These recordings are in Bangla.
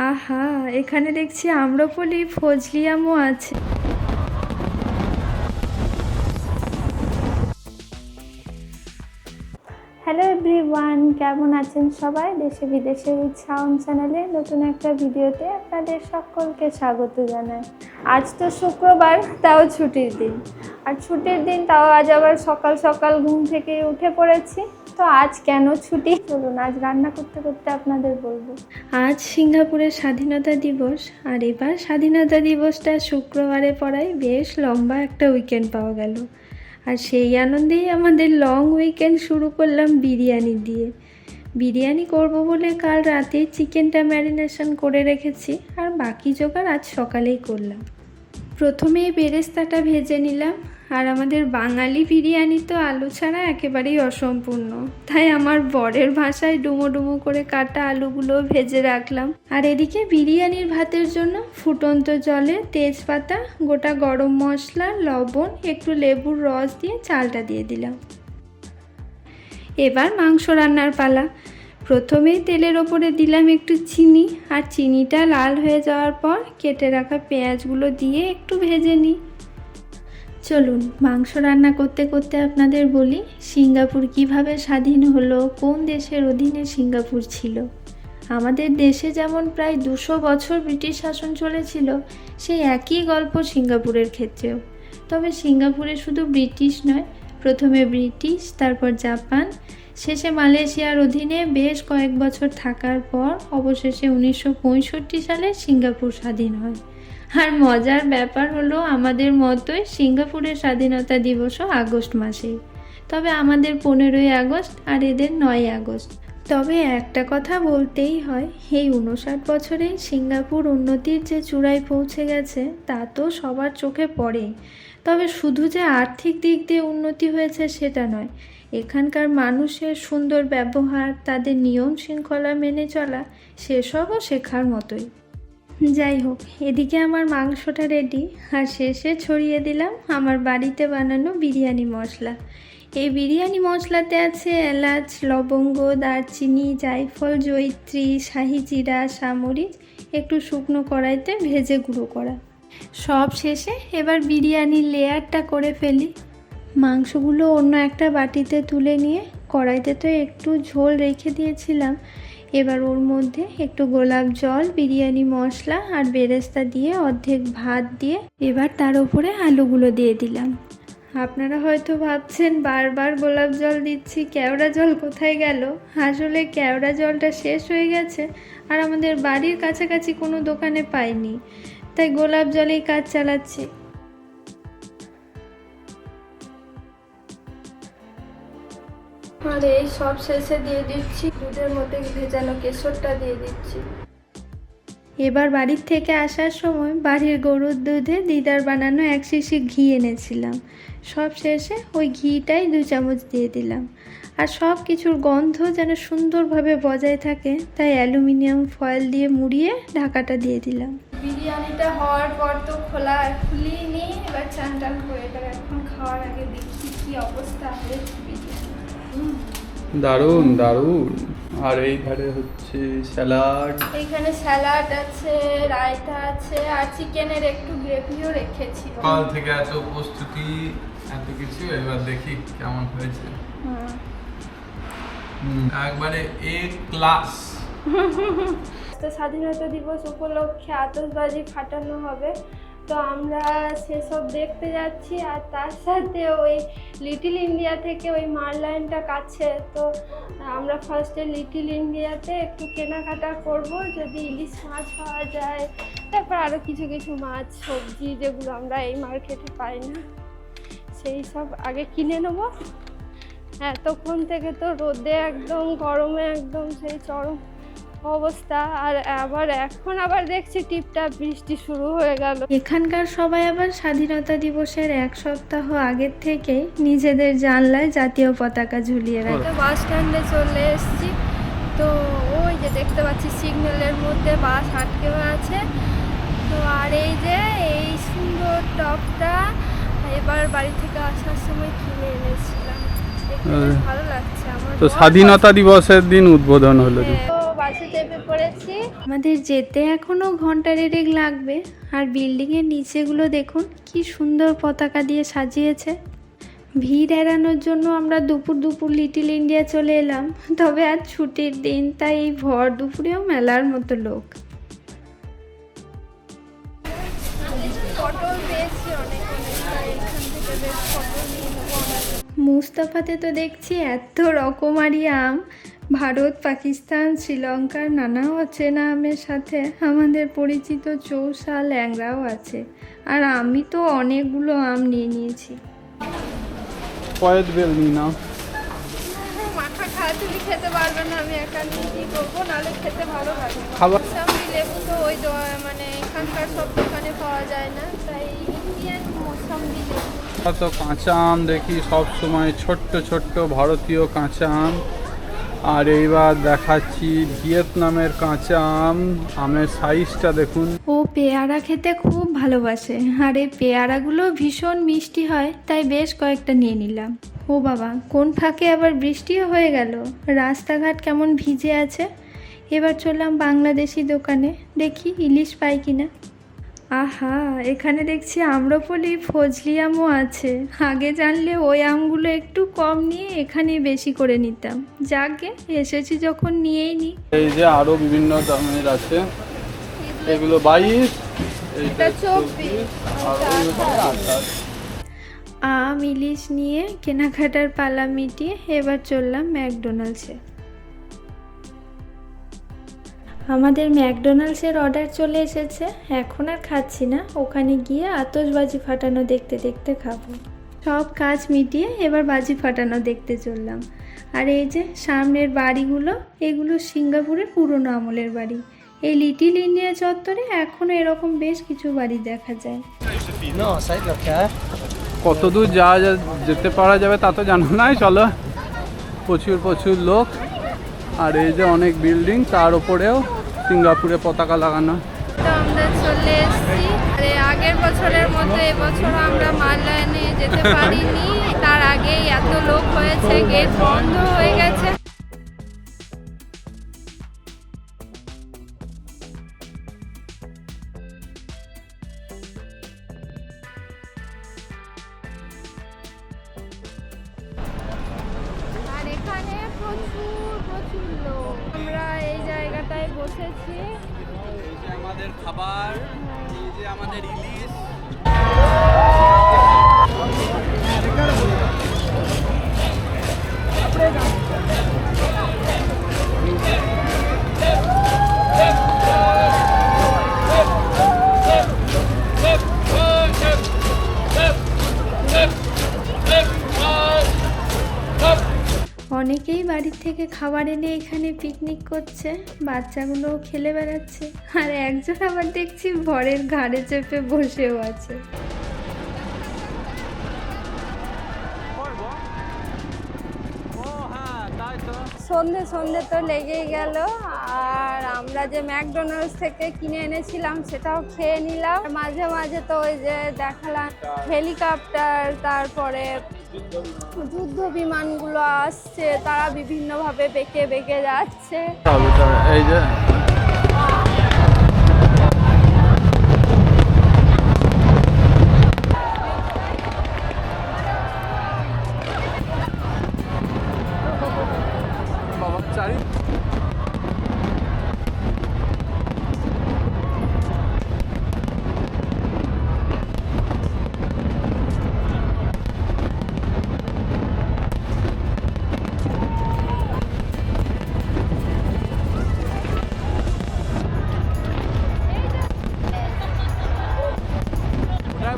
আহা, এখানে দেখছি আম্রপলি ফজলি আমও আছে। হ্যালো এভরিওয়ান, কেমন আছেন সবাই? দেশে বিদেশে উইথ সাউন্ড চ্যানেলে নতুন একটা ভিডিওতে আপনাদের সকলকে স্বাগত জানাই। আজ তো শুক্রবার, তাও ছুটির দিন। আর ছুটির দিন তাও আজ আবার সকাল সকাল ঘুম থেকে উঠে পড়েছি। তো আজ কেন ছুটি, চলুন আজ রান্না করতে করতে আপনাদের বলবো। আজ সিঙ্গাপুরের স্বাধীনতা দিবস, আর এবার স্বাধীনতা দিবসটা শুক্রবারে পড়ায় বেশ লম্বা একটা উইকেন্ড পাওয়া গেল। আর সেই আনন্দেই আমাদের লং উইকেন্ড শুরু করলাম বিরিয়ানি দিয়ে। বিরিয়ানি করব বলে কাল রাতে চিকেনটা ম্যারিনেশন করে রেখেছি, আর বাকি জোগাড় আজ সকালেই করলাম। প্রথমে বেরেস্তাটা ভেজে নিলাম। আর আমাদের বাঙালি বিরিয়ানি তো আলু ছাড়া একেবারেই অসম্পূর্ণ, তাই আমার বরের ভাষায় ডুমো ডুমো করে কাটা আলুগুলো ভেজে রাখলাম। আর এদিকে বিরিয়ানির ভাতের জন্য ফুটন্ত জলে তেজপাতা, গোটা গরম মশলা, লবণ, একটু লেবুর রস দিয়ে চালটা দিয়ে দিলাম। এবার মাংস রান্নার পালা। প্রথমেই তেলের ওপরে দিলাম একটু চিনি, আর চিনিটা লাল হয়ে যাওয়ার পর কেটে রাখা পেঁয়াজগুলো দিয়ে একটু ভেজে নিই। চলুন মাংস রান্না করতে করতে আপনাদের বলি সিঙ্গাপুর কিভাবে স্বাধীন হলো, কোন দেশের অধীনে সিঙ্গাপুর ছিল। আমাদের দেশে যেমন প্রায় 200 বছর ব্রিটিশ শাসন চলেছিল, সেই একই গল্প সিঙ্গাপুরের ক্ষেত্রেও। তবে সিঙ্গাপুরে শুধু ব্রিটিশ নয়, প্রথমে ব্রিটিশ, তারপর জাপান, শেষে মালয়েশিয়ার অধীনে বেশ কয়েক বছর থাকার পর অবশেষে 1965 সালে সিঙ্গাপুর স্বাধীন হয়। আর মজার ব্যাপার হলো আমাদের মতোই সিঙ্গাপুরের স্বাধীনতা দিবসও আগস্ট মাসেই, তবে আমাদের 15ই আগস্ট আর এদের 9ই আগস্ট। তবে একটা কথা বলতেই হয়, এই 59 বছরেই সিঙ্গাপুর উন্নতির যে চূড়ায় পৌঁছে গেছে তা তো সবার চোখে পড়েই। তবে শুধু যে আর্থিক দিক দিয়ে উন্নতি হয়েছে সেটা নয়, এখানকার মানুষের সুন্দর ব্যবহার, তাদের নিয়ম শৃঙ্খলা মেনে চলা, সেসবও শেখার মতোই। যাই হোক, এদিকে আমার মাংসটা রেডি, আর শেষে ছড়িয়ে দিলাম আমার বাড়িতে বানানো বিরিয়ানি মশলা। এই বিরিয়ানি মশলাতে আছে এলাচ, লবঙ্গ, দারচিনি, জায়ফল, জয়িত্রী, শাহি জিরা, সামরিচ, একটু শুকনো কড়াইতে ভেজে গুঁড়ো করা। সব শেষে এবার বিরিয়ানির লেয়ারটা করে ফেলি। মাংসগুলো অন্য একটা বাটিতে তুলে নিয়ে কড়াইতে তো একটু ঝোল রেখে দিয়েছিলাম, এবার ওর মধ্যে একটু গোলাপ জল, বিরিয়ানি মশলা আর বেরেস্তা দিয়ে অর্ধেক ভাত দিয়ে এবার তার উপরে আলুগুলো দিয়ে দিলাম। আপনারা হয়তো ভাবছেন বারবার গোলাপ জল দিচ্ছি, কেওড়া জল কোথায় গেল? আসলে কেওড়া জলটা শেষ হয়ে গেছে, আর আমাদের বাড়ির কাছাকাছি কোনো দোকানে পাইনি, তাই গোলাপ জলেই কাজ চালাচ্ছি। আর এই সব শেষে দিয়ে দিচ্ছি দুধের মধ্যে ভেজানো কেশরটা দিয়ে দিচ্ছি। এবার বাড়ির থেকে আসার সময় বাড়ির গরুর দুধে দিদার বানানো 1 শিশি ঘি এনেছিলাম। সব শেষে ওই ঘিটাই 2 চামচ দিয়ে দিলাম। আর সব কিছুর গন্ধ যেন সুন্দরভাবে বজায় থাকে, তাই অ্যালুমিনিয়াম ফয়েল দিয়ে মুড়িয়ে ঢাকাটা দিয়ে দিলাম। বিরিয়ানিটা হওয়ার পর তো খুলিনি, এবার চান টান করে এবার এখন খাওয়ার আগে দেখি কি অবস্থা হয়েছে বিরিয়ানি। দারুণ দারুণ। আর এই ধারে হচ্ছে স্যালাড, এখানে স্যালাড আছে, রায়তা আছে, আর চিকেনের একটু গ্রেভিও রেখেছি। কাল থেকে এত প্রস্তুতি, এত কিছু, এবার দেখি কেমন হয়েছে। একবারে এ ক্লাস। তো স্বাধীনতা দিবস উপলক্ষে আতশবাজি ফাটানো হবে, তো আমরা সেসব দেখতে যাচ্ছি। আর তার সাথে ওই লিটল ইন্ডিয়া থেকে ওই মারলাইনটা কাছে, তো আমরা ফার্স্টে লিটল ইন্ডিয়াতে একটু কেনাকাটা করব, যদি ইলিশ মাছ পাওয়া যায়, তারপর আরও কিছু কিছু মাছ, সবজি যেগুলো আমরা এই মার্কেটে পাই না, সেই সব আগে কিনে নেবো। এতক্ষণ থেকে তো রোদে একদম, গরমে একদম সেই চরম অবস্থা, আর এখন আবার দেখছি টিপটাপ বৃষ্টি শুরু হয়ে গেল। এখানকার সবাই আবার স্বাধীনতা দিবসের 1 সপ্তাহ আগের থেকে নিজেদের জানলায় জাতীয় পতাকা ঝুলিয়ে রাখে। বাস স্ট্যান্ডে চলে এসেছি, তো ওই যে দেখতে পাচ্ছি সিগন্যালের মধ্যে বাস আটকে আছে। তো আর এই যে এই সুন্দর টপটা এবার বাড়ি থেকে আসার সময় কিনে এনেছিলাম, ভালো লাগছে আমার। তো স্বাধীনতা দিবসের দিন উদ্বোধন হলো। বাসে চেপে পড়ে পড়েছি। আমাদের যেতে এখনো ঘন্টা দেড়েক লাগবে। আর বিল্ডিং এর নিচেগুলো দেখুন কি সুন্দর পতাকা দিয়ে সাজিয়েছে। ভিড় এড়ানোর জন্য আমরা দুপুর দুপুর লিটল ইন্ডিয়া চলে এলাম। তবে আজ ছুটির দিন, তাই এই ভর দুপুরেও মেলার মতো লোক। মুস্তাফাতে তো দেখছি এত রকমারি আম, ভারত, পাকিস্তান, শ্রীলঙ্কার নানা অচেনা আমের সাথে আমাদের পরিচিত চৌসা, ল্যাংড়াও আছে। আর আমি তো অনেকগুলো আম নিয়ে নিয়েছি। মাখা খাওয়া তুমি খেতে পারবে না, আমি একা নিয়ে কি করবো, নাহলে খেতে ভালো লাগে। মৌসাম্বি লেবু তো ওই মানে এখানকার সব দোকানে পাওয়া যায় না, তাই ইন্ডিয়ান মৌসাম্বি লেবু। তো কাঁচা আম দেখি সব সময়, ছোট্ট ছোট্ট ভারতীয় কাঁচা আম। আর এইবার দেখাচ্ছি ভিয়েতনামের কাঁচা আম। আমের সাইজটা দেখুন। ও পেয়ারা খেতে খুব ভালোবাসে, আর এই পেয়ারাগুলো ভীষণ মিষ্টি হয়, তাই বেশ কয়েকটা নিয়ে নিলাম। ও বাবা, কোন ফাঁকে আবার বৃষ্টিও হয়ে গেল, রাস্তাঘাট কেমন ভিজে আছে। এবার চললাম বাংলাদেশি দোকানে, দেখি ইলিশ পাই কিনা। আহা, এখানে দেখছি আম্রপলি, ফজলি আমও আছে। আগে জানলে ওই আমগুলো একটু কম নিয়ে এখানে বেশি করে নিতাম। যাকে এসেছি যখন নিয়েই নি। এই যে আরো বিভিন্ন দামের আছে, এগুলো 22, এইটা 24, আর ওইগুলো 28। আম ইলিশ নিয়ে কেনাকাটার পালা মিটিয়ে এবার চললাম ম্যাকডোনাল্ডসে। আমাদের ম্যাকডোনাল্ডসের অর্ডার চলে এসেছে। এখন আর খাচ্ছি না, ওখানে গিয়ে আতশবাজি ফাটানো দেখতে দেখতে খাবো। সব কাজ মিটিয়ে এবার বাজি ফাটানো দেখতে চললাম। আর এই যে সামনের বাড়িগুলো, এগুলো সিঙ্গাপুরের পুরনো আমলের বাড়ি। এই লিটল ইন্ডিয়া চত্বরে এখনও এরকম বেশ কিছু বাড়ি দেখা যায়। কত দূর যাওয়া যেতে পারা যাবে তা তো জানো নাই। চলো, প্রচুর প্রচুর লোক। আর এই যে অনেক বিল্ডিং, তার উপরেও সিঙ্গাপুরে পতাকা লাগানো। তো আমরা চলে এসেছি। আগের বছরের মতো এবছর আমরা মাল লাইনে যেতে পারিনি, তার আগেই এত লোক হয়েছে, গেট বন্ধ হয়ে গেছে। আর এখানে প্রচুর প্রচুর লোক। আমরা এই জায়গাটায় বসেছি। এই যে আমাদের খাবার, এই যে আমাদের ইলিশ। অনেকেই বাড়ির থেকে খাবার এনে এখানে পিকনিক করছে, বাচ্চাগুলোও খেলে বেড়াচ্ছে। আর একজন আবার দেখছি ভরের ঘাড়ে চেপে বসেও আছে। সন্ধে সন্ধে তো লেগেই গেল। আর আমরা যে ম্যাকডোনাল্ডস থেকে কিনে এনেছিলাম সেটাও খেয়ে নিলাম। মাঝে মাঝে তো ওই যে দেখালাম হেলিকপ্টার, তারপরে যুদ্ধ বিমানগুলো আসছে, তারা বিভিন্নভাবে বেঁকে বেঁকে যাচ্ছে। এই যে বাবা চারি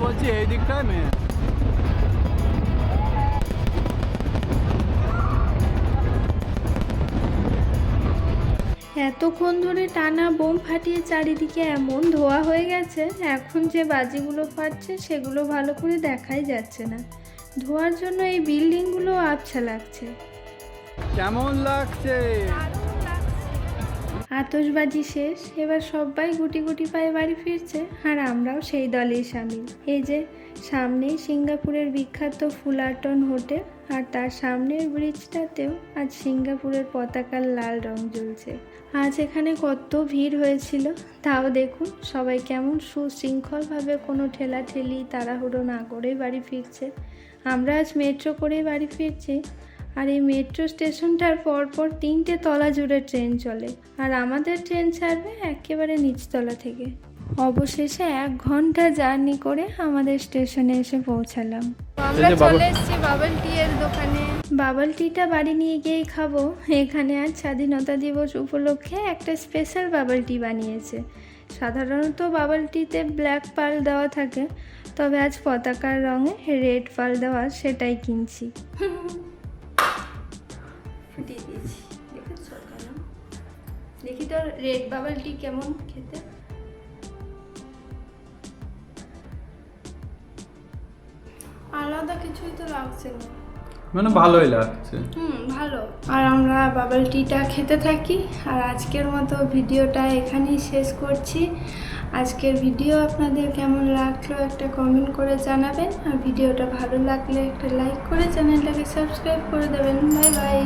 বলছি এই দিকটায় মেয়ে। এতক্ষণ ধরে টানা বোম ফাটিয়ে চারিদিকে এমন ধোয়া হয়ে গেছে, এখন যে বাজিগুলো ফাটছে সেগুলো ভালো করে দেখাই যাচ্ছে না। ধোয়ার জন্য এই বিল্ডিংগুলো আবছা লাগছে। কেমন লাগছে? আতশবাজি শেষ, এবার সবাই গুটি গুটি পায়ে বাড়ি ফিরছে, আর আমরাও সেই দলেই সামিল। এই যে সামনেই সিঙ্গাপুরের বিখ্যাত ফুলারটন হোটেল, আর তার সামনের ব্রিজটাতেও আজ সিঙ্গাপুরের পতাকার লাল রং জ্বলছে। আজ এখানে কত ভিড় হয়েছিল, তাও দেখুন সবাই কেমন সুশৃঙ্খলভাবে কোনো ঠেলাঠেলি তাড়াহুড়ো না করেই বাড়ি ফিরছে। আমরা আজ মেট্রো করেই বাড়ি ফিরছি, আর এই মেট্রো স্টেশনটার পরপর 3টে তলা জুড়ে ট্রেন চলে, আর আমাদের ট্রেন ছাড়বে একেবারে নিচতলা থেকে। অবশেষে 1 ঘন্টা জার্নি করে আমাদের স্টেশনে এসে পৌঁছালাম। আমরা চলে এসেছি বাবল টি এর দোকানে। বাবল টিটা বাড়ি নিয়ে গিয়েই খাবো। এখানে আজ স্বাধীনতা দিবস উপলক্ষে একটা স্পেশাল বাবল টি বানিয়েছে। সাধারণত বাবল টিতে ব্ল্যাক পাল দেওয়া থাকে, তবে আজ পতাকার রঙে রেড পাল দেওয়া, সেটাই কিনছি। দেখি তো রেড বাবল টি কেমন খেতে। আলাদা কিছুই তো লাগছে না, মানে ভালোই লাগছে। ভালো। আর আমরা বাবল টিটা খেতে থাকি। আর আজকের মতো ভিডিওটা এখানেই শেষ করছি। আজকের ভিডিও আপনাদের কেমন লাগলো একটা কমেন্ট করে জানাবেন, আর ভিডিওটা ভালো লাগলে একটা লাইক করে চ্যানেলটাকে সাবস্ক্রাইব করে দেবেন। Bye bye.